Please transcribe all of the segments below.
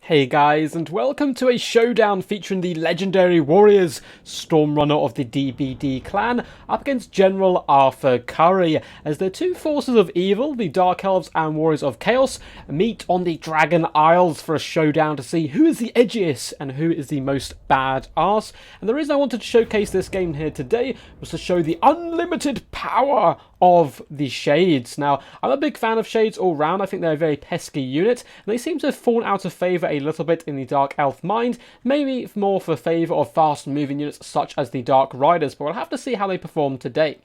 Hey guys, and welcome to a showdown featuring the legendary warriors, Stormrunner of the DBD clan, up against General Arthur Curry, as the two forces of evil, the Dark Elves and Warriors of Chaos, meet on the Dragon Isles for a showdown to see who is the edgiest and who is the most badass. And the reason I wanted to showcase this game here today was to show the unlimited power of the Shades. Now, I'm a big fan of Shades all round. I think they're a very pesky unit, and they seem to have fallen out of favour a little bit in the Dark Elf mind, maybe more for favour of fast-moving units such as the Dark Riders, but we'll have to see how they perform today.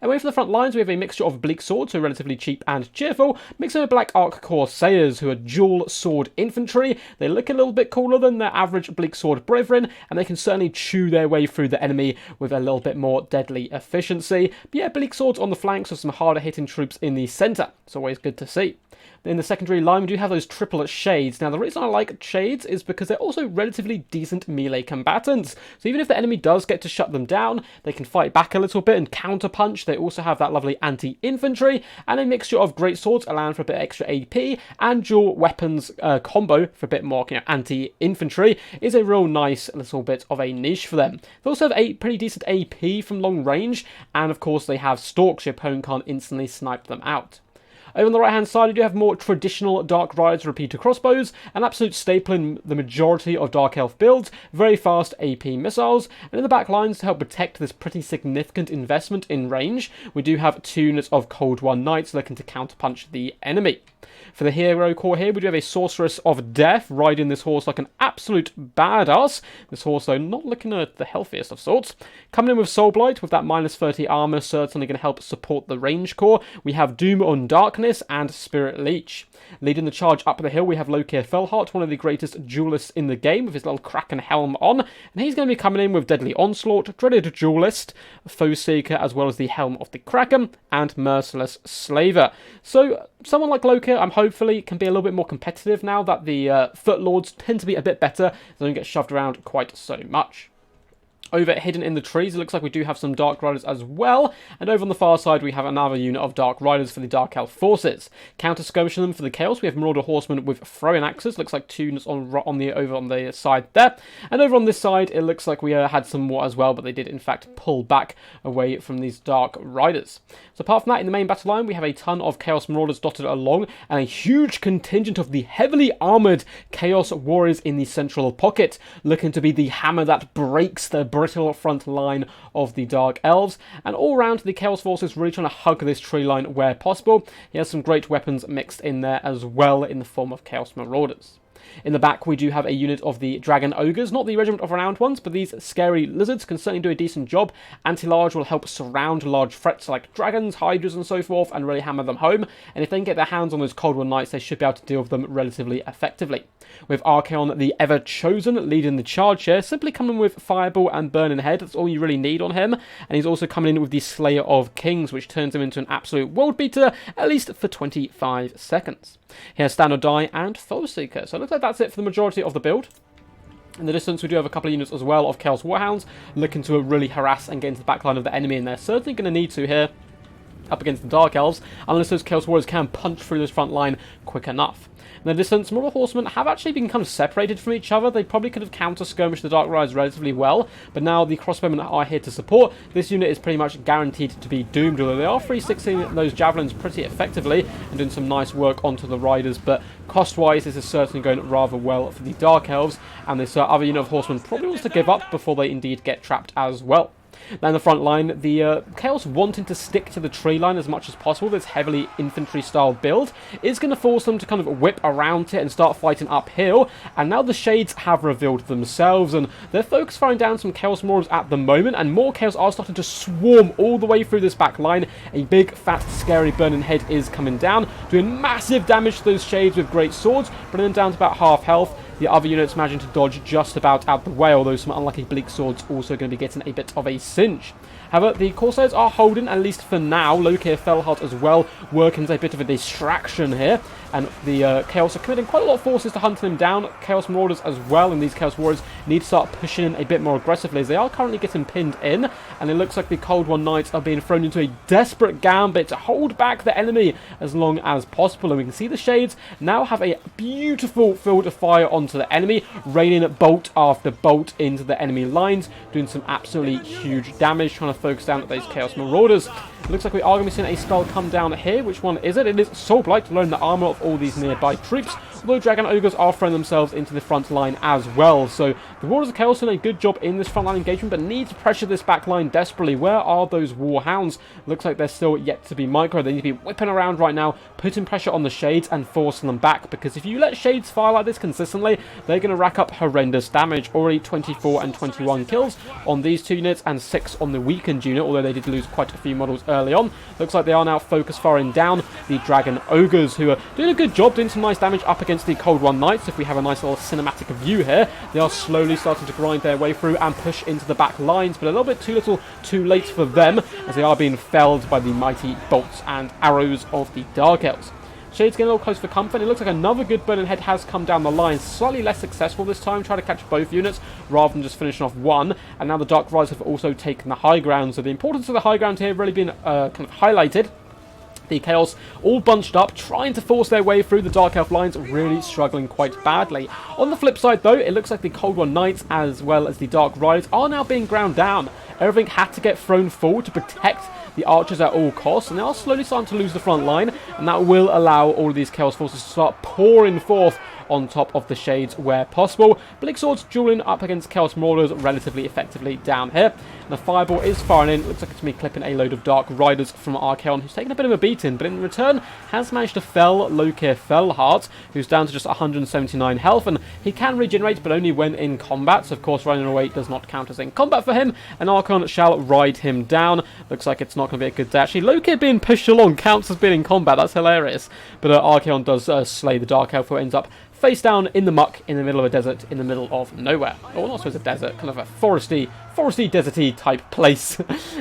Away from the front lines, we have a mixture of Bleak Swords, who are relatively cheap and cheerful, mixed with Black Arc Corsairs, who are dual sword infantry. They look a little bit cooler than their average Bleak Sword brethren, and they can certainly chew their way through the enemy with a little bit more deadly efficiency. But yeah, Bleak Swords on the flanks with some harder hitting troops in the centre. It's always good to see. In the secondary line, we do have those triple Shades. Now, the reason I like Shades is because they're also relatively decent melee combatants. So even if the enemy does get to shut them down, they can fight back a little bit and counter-punch. They also have that lovely anti-infantry and a mixture of great swords allowing for a bit extra AP, and dual weapons combo for a bit more anti-infantry is a real nice little bit of a niche for them. They also have a pretty decent AP from long range, and of course they have stalks. Your opponent can't instantly snipe them out. Over on the right hand side, you do have more traditional Dark Riders repeater crossbows, an absolute staple in the majority of Dark Elf builds, very fast AP missiles, and in the back lines to help protect this pretty significant investment in range, we do have two units of Cold War Knights looking to counterpunch the enemy. For the hero core here, we do have a Sorceress of Death riding this horse like an absolute badass. This horse, though, not looking at the healthiest of sorts. Coming in with Soul Blight with that minus 30 armor, certainly going to help support the range core. We have Doom on Darkness and Spirit Leech. Leading the charge up the hill, we have Lokir Felhart, one of the greatest duelists in the game, with his little Kraken helm on. And he's going to be coming in with Deadly Onslaught, Dreaded Duelist, Foe Seeker, as well as the Helm of the Kraken, and Merciless Slaver. So, someone like Lokir, I'm hopefully can be a little bit more competitive now that the Footlords tend to be a bit better. They don't get shoved around quite so much. Over hidden in the trees, it looks like we do have some Dark Riders as well, and over on the far side we have another unit of Dark Riders for the Dark Elf forces. Counter-skirmishing them for the Chaos, we have Marauder Horsemen with throwing axes, looks like two units over on the side there, and over on this side it looks like we had some more as well, but they did in fact pull back away from these Dark Riders. So apart from that, in the main battle line we have a ton of Chaos Marauders dotted along, and a huge contingent of the heavily armoured Chaos Warriors in the central pocket, looking to be the hammer that breaks the brittle front line of the Dark Elves, and all round the Chaos Forces really trying to hug this tree line where possible. He has some great weapons mixed in there as well in the form of Chaos Marauders. In the back, we do have a unit of the Dragon Ogres, not the Regiment of Renowned ones, but these scary lizards can certainly do a decent job. Anti-large will help surround large threats like dragons, hydras, and so forth, and really hammer them home. And if they can get their hands on those Cold War Knights, they should be able to deal with them relatively effectively. With Archaon, the Ever-Chosen, leading the charge here, simply coming with Fireball and Burning Head. That's all you really need on him. And he's also coming in with the Slayer of Kings, which turns him into an absolute world beater, at least for 25 seconds. He has Stand or Die and Foe Seeker. So it looks like that's it for the majority of the build. In the distance, we do have a couple of units as well of Chaos Warhounds, looking to really harass and get into the backline of the enemy, and they're certainly going to need to here up against the Dark Elves, unless those Chaos Warriors can punch through this front line quick enough. In the distance, Marauder Horsemen have actually been kind of separated from each other. They probably could have counter-skirmished the Dark Riders relatively well, but now the Crossbowmen are here to support. This unit is pretty much guaranteed to be doomed, although they are 360 those Javelins pretty effectively and doing some nice work onto the Riders, but cost-wise, this is certainly going rather well for the Dark Elves, and this other unit of Horsemen probably wants to give up before they indeed get trapped as well. Now in the front line, the Chaos wanting to stick to the tree line as much as possible, this heavily infantry-style build, is going to force them to kind of whip around it and start fighting uphill, and now the Shades have revealed themselves, and they're focused firing down some Chaos Marauders at the moment, and more Chaos are starting to swarm all the way through this back line. A big, fat, scary Burning Head is coming down, doing massive damage to those Shades with great swords, bringing them down to about half health. The other units managing to dodge just about out the way, although some unlucky Bleak Swords also going to be getting a bit of a cinch. However, the Corsairs are holding, at least for now. Lokir Felhart as well, working as a bit of a distraction here. and the Chaos are committing quite a lot of forces to hunting him down. Chaos Marauders as well, and these Chaos Warriors need to start pushing in a bit more aggressively, as they are currently getting pinned in, and it looks like the Cold One Knights are being thrown into a desperate gambit to hold back the enemy as long as possible. And we can see the Shades now have a beautiful field of fire onto the enemy, raining bolt after bolt into the enemy lines, doing some absolutely huge damage, trying to focus down at those Chaos Marauders. It looks like we are going to be seeing a spell come down here. Which one is it? It is Soul Blight to learn the armor of all these nearby troops, although Dragon Ogres are throwing themselves into the front line as well. So the Warriors of Chaos are doing a good job in this frontline engagement, but need to pressure this back line desperately. Where are those Warhounds? Looks like they're still yet to be micro. They need to be whipping around right now, putting pressure on the Shades and forcing them back, because if you let Shades fire like this consistently, they're going to rack up horrendous damage. Already 24 and 21 kills on these two units, and 6 on the weakened unit, although they did lose quite a few models early on. Looks like they are now focus firing down the Dragon Ogres, who are doing a good job, doing some nice damage up against the Cold One Knights. If we have a nice little cinematic view here, they are slowly starting to grind their way through and push into the back lines, but a little bit too little too late for them, as they are being felled by the mighty bolts and arrows of the Dark Elves. Shades getting a little close for comfort. It looks like another good Burning Head has come down the line. Slightly less successful this time, trying to catch both units rather than just finishing off one. And now the Dark Rise have also taken the high ground. So the importance of the high ground here really been kind of highlighted. The Chaos all bunched up, trying to force their way through the Dark Elf lines, really struggling quite badly. On the flip side though, it looks like the Cold One Knights as well as the Dark Riders are now being ground down. Everything had to get thrown forward to protect the archers at all costs, and they are slowly starting to lose the front line, and that will allow all of these Chaos forces to start pouring forth on top of the Shades where possible. Bleak Swords dueling up against Chaos Marauders relatively effectively down here. And the Fireball is firing in. It looks like it's me clipping a load of Dark Riders from Archaon, who's taken a bit of a beating, but in return has managed to fell Lokir Fellheart, who's down to just 179 health, and he can regenerate, but only when in combat. So of course running away does not count as in combat for him, and Archaon shall ride him down. Looks like it's not going to be a good day. Actually, Lokir being pushed along counts as being in combat. That's hilarious. But Archaon does slay the Dark Elf, who ends up face down in the muck in the middle of a desert in the middle of nowhere. Or not supposed to a desert, kind of a foresty, deserty type place.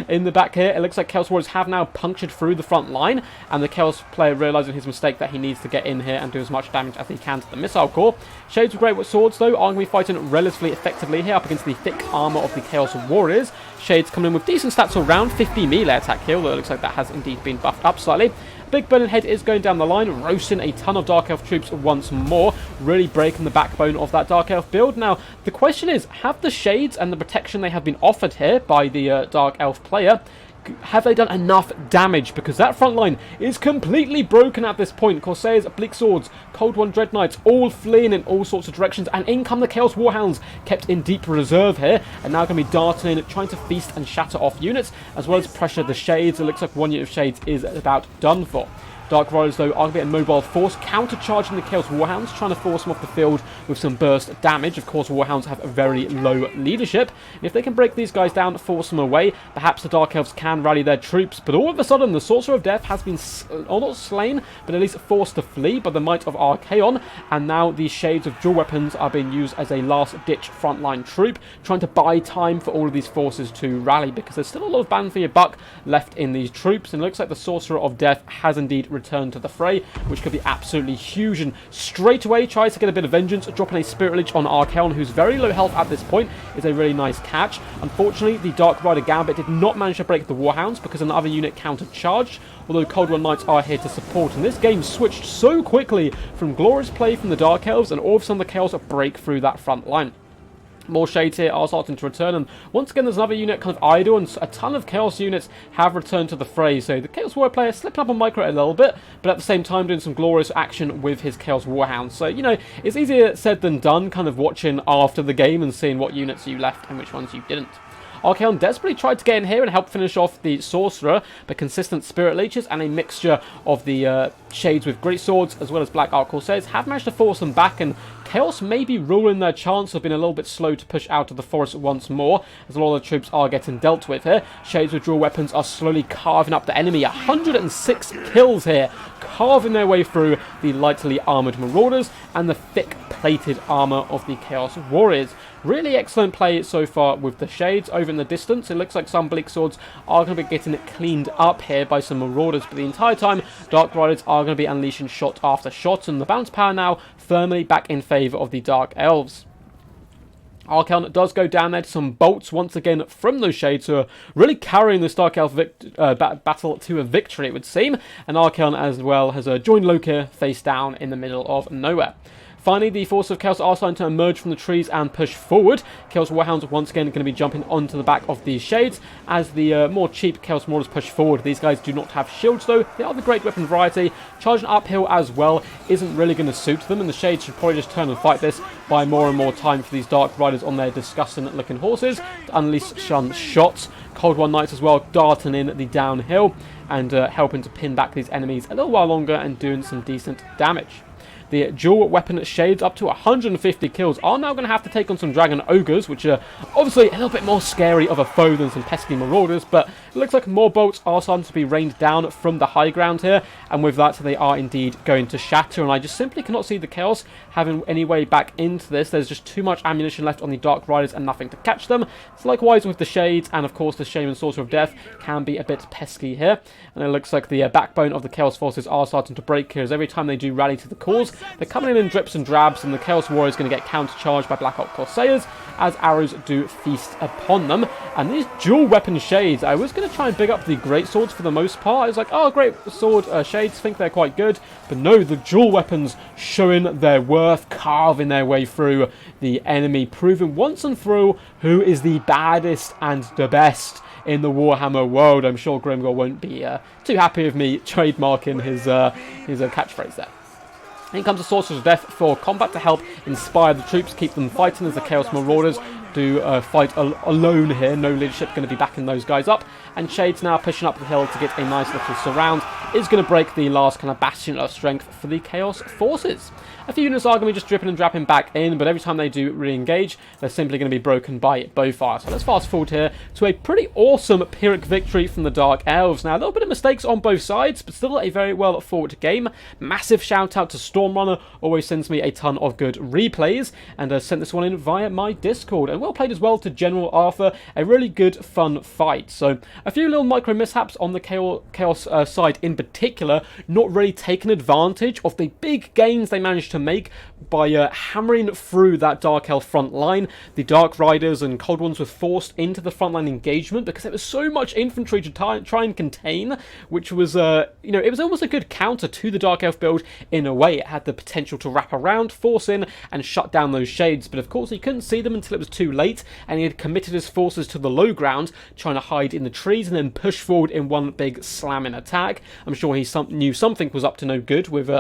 In the back here, it looks like Chaos Warriors have now punctured through the front line, and the Chaos player realising his mistake that he needs to get in here and do as much damage as he can to the Missile Core. Shades with Great with Swords, though, are going to be fighting relatively effectively here up against the thick armour of the Chaos Warriors. Shades coming in with decent stats all round, 50 melee attack here, although it looks like that has indeed been buffed up slightly. Big Burning Head is going down the line, roasting a ton of Dark Elf troops once more, really breaking the backbone of that Dark Elf build. Now, the question is, have the Shades and the protection they have been offered here by the Dark Elf player, have they done enough damage? Because that front line is completely broken at this point. Corsairs, Bleak Swords, Cold One Dread Knights, all fleeing in all sorts of directions, and in come the Chaos Warhounds, kept in deep reserve here, and now going to be darting in, trying to feast and shatter off units, as well as pressure the Shades. It looks like one unit of Shades is about done for. Dark Riders, though, are going to be a mobile force, countercharging the Chaos Warhounds, trying to force them off the field with some burst damage. Of course, Warhounds have a very low leadership, and if they can break these guys down, force them away, perhaps the Dark Elves can rally their troops. But all of a sudden, the Sorcerer of Death has been, not slain, but at least forced to flee by the might of Archaon, and now these Shades of dual weapons are being used as a last-ditch frontline troop, trying to buy time for all of these forces to rally, because there's still a lot of bang for your buck left in these troops, and it looks like the Sorcerer of Death has indeed returned to the fray, which could be absolutely huge, and straight away tries to get a bit of vengeance, dropping a Spirit Lich on Archaon, who's very low health at this point, is a really nice catch. Unfortunately, the Dark Rider Gambit did not manage to break the Warhounds because another unit counter-charged, although Cold One Knights are here to support, and this game switched so quickly from glorious play from the Dark Elves, and all of a sudden the Chaos break through that front line. More Shades here are starting to return, and once again there's another unit kind of idle, and a ton of Chaos units have returned to the fray. So the Chaos Warrior player slipping up on micro a little bit, but at the same time doing some glorious action with his Chaos Warhounds. So, you know, it's easier said than done, kind of watching after the game and seeing what units you left and which ones you didn't. Archaon desperately tried to get in here and help finish off the Sorcerer, but consistent Spirit Leeches and a mixture of the Shades with Great Swords as well as Black Arc Corsairs have managed to force them back, and Chaos may be ruling their chance of being a little bit slow to push out of the forest once more, as a lot of the troops are getting dealt with here. Shades with dual weapons are slowly carving up the enemy. 106 kills here, carving their way through the lightly armoured Marauders and the thick-plated armour of the Chaos Warriors. Really excellent play so far with the Shades over in the distance. It looks like some Bleak Swords are going to be getting cleaned up here by some Marauders, but the entire time Dark Riders are going to be unleashing shot after shot, and the balance power now firmly back in favour of the Dark Elves. Archaon does go down there to some bolts once again from those Shades, who are really carrying this Dark Elf battle to a victory, it would seem. And Archaon as well has joined Loki face down in the middle of nowhere. Finally, the force of Chaos are starting to emerge from the trees and push forward. Chaos Warhounds once again going to be jumping onto the back of these Shades as the more cheap Chaos Marauders push forward. These guys do not have shields though. They are the great weapon variety. Charging uphill as well isn't really going to suit them, and the Shades should probably just turn and fight this, buy more and more time for these Dark Riders on their disgusting looking horses to unleash some shots. Cold One Knights as well darting in the downhill and helping to pin back these enemies a little while longer and doing some decent damage. The dual weapon Shades, up to 150 kills, are now going to have to take on some Dragon Ogres, which are obviously a little bit more scary of a foe than some pesky Marauders, but it looks like more bolts are starting to be rained down from the high ground here, and with that they are indeed going to shatter, and I just simply cannot see the Chaos having any way back into this. There's just too much ammunition left on the Dark Riders and nothing to catch them. It's likewise with the Shades, and of course the Shaman Sorcerer of Death can be a bit pesky here, and it looks like the backbone of the Chaos forces are starting to break here, as every time they do rally to the cause, they're coming in drips and drabs, and the Chaos Warrior is going to get countercharged by Black Ops Corsairs as arrows do feast upon them. And these dual weapon Shades, I was going to try and big up the great swords for the most part. I was like, oh, great sword Shades, think they're quite good, but no, the dual weapons showing their worth, carving their way through the enemy, proving once and through who is the baddest and the best in the Warhammer world. I'm sure Grimgor won't be too happy with me trademarking his catchphrase there. In comes the Sorcerers of Death for combat to help inspire the troops, keep them fighting as the Chaos Marauders do fight alone here. No leadership going to be backing those guys up. And Shades now pushing up the hill to get a nice little surround is going to break the last kind of bastion of strength for the Chaos forces. A few units are going to be just dripping and drapping back in, but every time they do re-engage, they're simply going to be broken by bowfire. So let's fast forward here to a pretty awesome Pyrrhic victory from the Dark Elves. Now, a little bit of mistakes on both sides, but still a very well fought game. Massive shout out to Stormrunner, always sends me a ton of good replays, and sent this one in via my Discord. And well played as well to General Arthur, a really good fun fight. So a few little micro mishaps on the Chaos side in particular, not really taking advantage of the big gains they managed to make by hammering through that Dark Elf front line. The Dark Riders and Cold Ones were forced into the frontline engagement because there was so much infantry to try and contain, which was, it was almost a good counter to the Dark Elf build in a way. It had the potential to wrap around, force in, and shut down those Shades, but of course he couldn't see them until it was too late, and he had committed his forces to the low ground, trying to hide in the trees and then push forward in one big slamming attack. I'm sure he knew something was up to no good with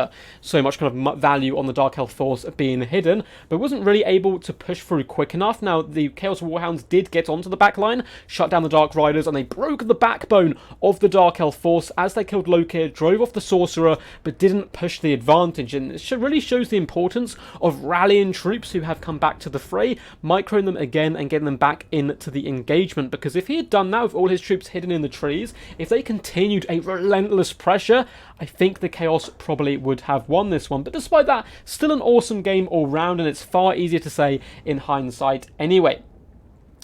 so much kind of value on the Dark Elf force being hidden, but wasn't really able to push through quick enough. Now, the Chaos Warhounds did get onto the back line, shut down the Dark Riders, and they broke the backbone of the Dark Elf force as they killed Loki, drove off the Sorcerer, but didn't push the advantage. And it really shows the importance of rallying troops who have come back to the fray, microing them again and getting them back into the engagement, because if he had done that with all his troops hidden in the trees, if they continued a relentless pressure, I think the Chaos probably would have won this one. But despite that, still an awesome game all round, and it's far easier to say in hindsight anyway.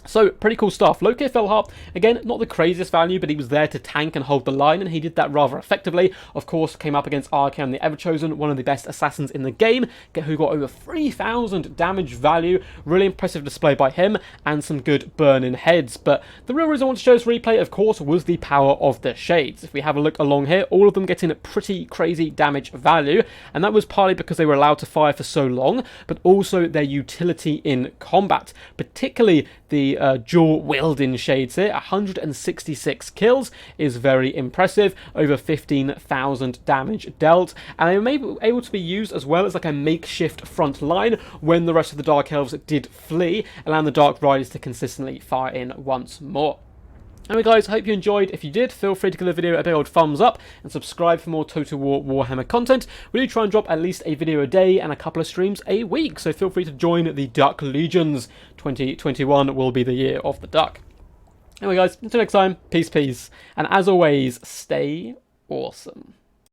So, pretty cool stuff. Loki Felharp, again, not the craziest value, but he was there to tank and hold the line, and he did that rather effectively. Of course, came up against Archaon, the Everchosen, one of the best assassins in the game, who got over 3,000 damage value. Really impressive display by him, and some good burning heads. But the real reason I want to show this replay, of course, was the power of the Shades. If we have a look along here, all of them getting pretty crazy damage value, and that was partly because they were allowed to fire for so long, but also their utility in combat, particularly the dual wielding Shades here. 166 kills is very impressive, over 15,000 damage dealt, and they were able to be used as well as like a makeshift front line when the rest of the Dark Elves did flee, allowing the Dark Riders to consistently fire in once more. Anyway guys, I hope you enjoyed. If you did, feel free to give the video a big old thumbs up and subscribe for more Total War Warhammer content. We do try and drop at least a video a day and a couple of streams a week, so feel free to join the Duck Legions. 2021 will be the year of the Duck. Anyway guys, until next time, peace, and as always, stay awesome.